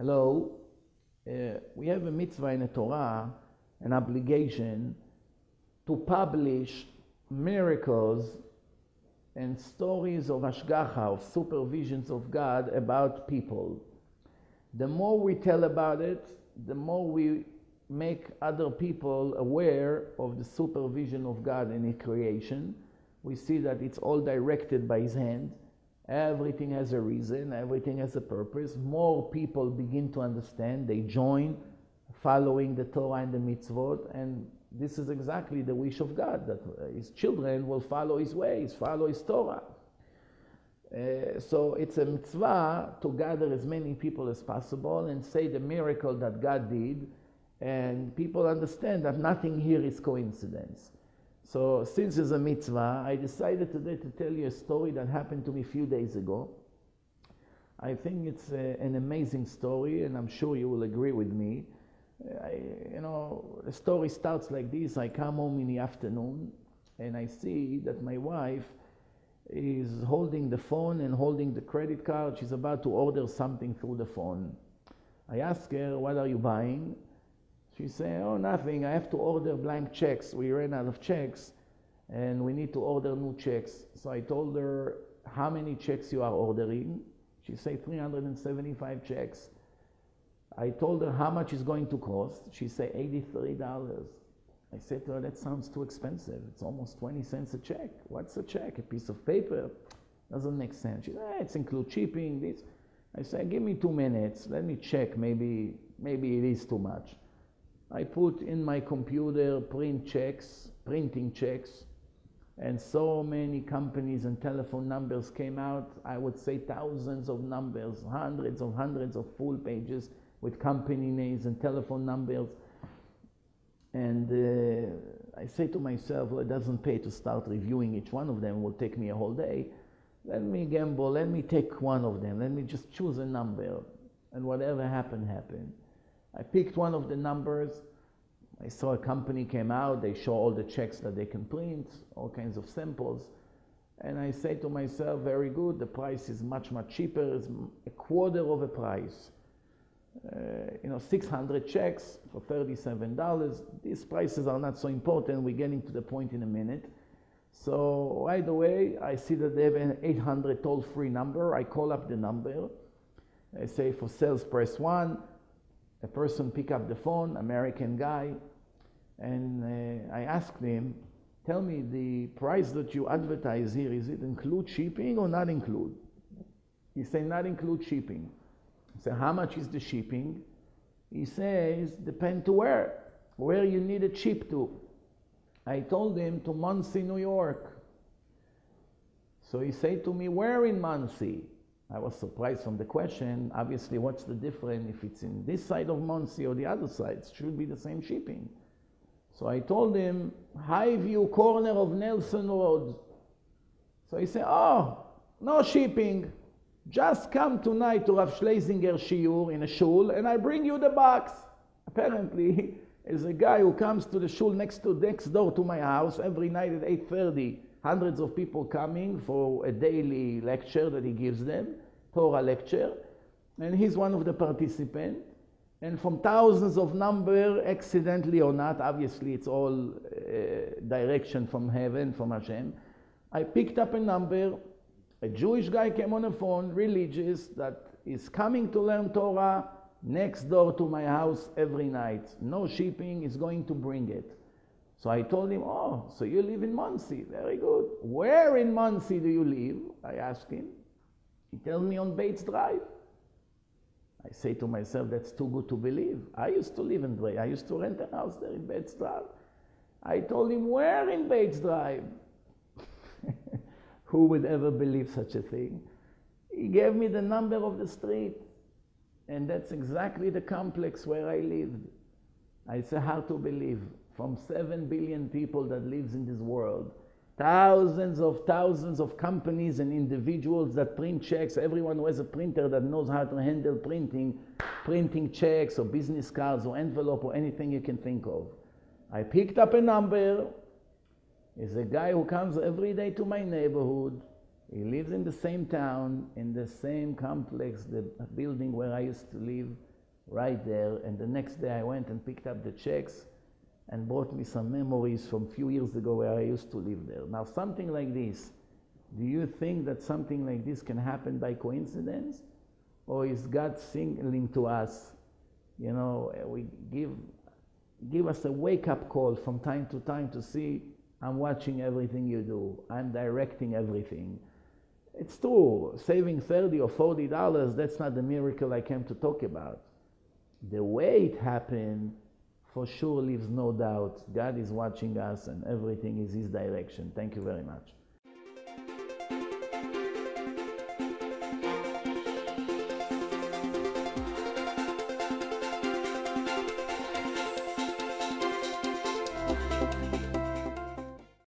Hello. We have a mitzvah in the Torah, an obligation to publish miracles and stories of Hashgacha, of supervisions of God about people. The more we tell about it, the more we make other people aware of the supervision of God in His creation. We see that it's all directed by His hand. Everything has a reason, everything has a purpose. More people begin to understand, they join following the Torah and the mitzvot, and this is exactly the wish of God, that His children will follow His ways, follow His Torah. So it's a mitzvah to gather as many people as possible and say the miracle that God did, and people understand that nothing here is coincidence. So since it's a mitzvah, I decided today to tell you a story that happened to me a few days ago. I think it's an amazing story, and I'm sure you will agree with me. The story starts like this. I come home in the afternoon, and I see that my wife is holding the phone and holding the credit card. She's about to order something through the phone. I ask her, "What are you buying?" She said, "Oh, nothing. I have to order blank checks. We ran out of checks, and we need to order new checks." So I told her, "How many checks you are ordering?" She said, 375 checks. I told her how much it's going to cost. She said, $83. I said to her, "That sounds too expensive. It's almost 20 cents a check." "What's a check? A piece of paper?" Doesn't make sense. She said, "It's include shipping, this." I said, "Give me 2 minutes. Let me check. Maybe it is too much." I put in my computer printing checks, and so many companies and telephone numbers came out. I would say thousands of numbers, hundreds of full pages with company names and telephone numbers. And I say to myself, well, it doesn't pay to start reviewing each one of them. It will take me a whole day. Let me gamble. Let me take one of them. Let me just choose a number. And whatever happened, happened. I picked one of the numbers. I saw a company came out. They show all the checks that they can print, all kinds of samples. And I say to myself, very good. The price is much, much cheaper. It's a quarter of a price. 600 checks for $37. These prices are not so important. We're getting to the point in a minute. So right away, I see that they have an 800 toll-free number. I call up the number. I say, "For sales, press 1. A person pick up the phone, American guy, and I asked him, "Tell me, the price that you advertise here, is it include shipping or not include?" He said, "Not include shipping." I said, "How much is the shipping?" He says, "Depend to where you need it shipped to." I told him to Muncie, New York. So he said to me, "Where in Muncie?" I was surprised from the question. Obviously, what's the difference if it's in this side of Muncie or the other side? It should be the same shipping. So I told him, "Highview, corner of Nelson Road." So he said, "Oh, no shipping. Just come tonight to Rav Schlesinger shiur in a shul, and I bring you the box." Apparently, there's a guy who comes to the shul next door to my house every night at 8:30. Hundreds of people coming for a daily lecture that he gives them, Torah lecture, and he's one of the participants. And from thousands of numbers, accidentally or not, obviously it's all direction from heaven, from Hashem, I picked up a number. A Jewish guy came on the phone, religious, that is coming to learn Torah next door to my house every night. No shipping, is going to bring it. So I told him, "Oh, so you live in Muncie. Very good. Where in Muncie do you live?" I asked him. He tells me on Bates Drive. I say to myself, that's too good to believe. I used to live in Bray. I used to rent a house there in Bates Drive. I told him, "Where in Bates Drive?" Who would ever believe such a thing? He gave me the number of the street. And that's exactly the complex where I lived. I say, hard to believe. From 7 billion people that lives in this world, thousands of companies and individuals that print checks. Everyone who has a printer that knows how to handle printing checks or business cards or envelope or anything you can think of. I picked up a number. It's a guy who comes every day to my neighborhood. He lives in the same town, in the same complex, the building where I used to live. right there. And the next day I went and picked up the checks and brought me some memories from a few years ago where I used to live there. Now, something like this, do you think that something like this can happen by coincidence? Or is God signaling to us, you know, we give us a wake-up call from time to time to see, I'm watching everything you do. I'm directing everything. It's true, saving $30 or $40, that's not the miracle I came to talk about. The way it happened, for sure leaves no doubt. God is watching us and everything is His direction. Thank you very much.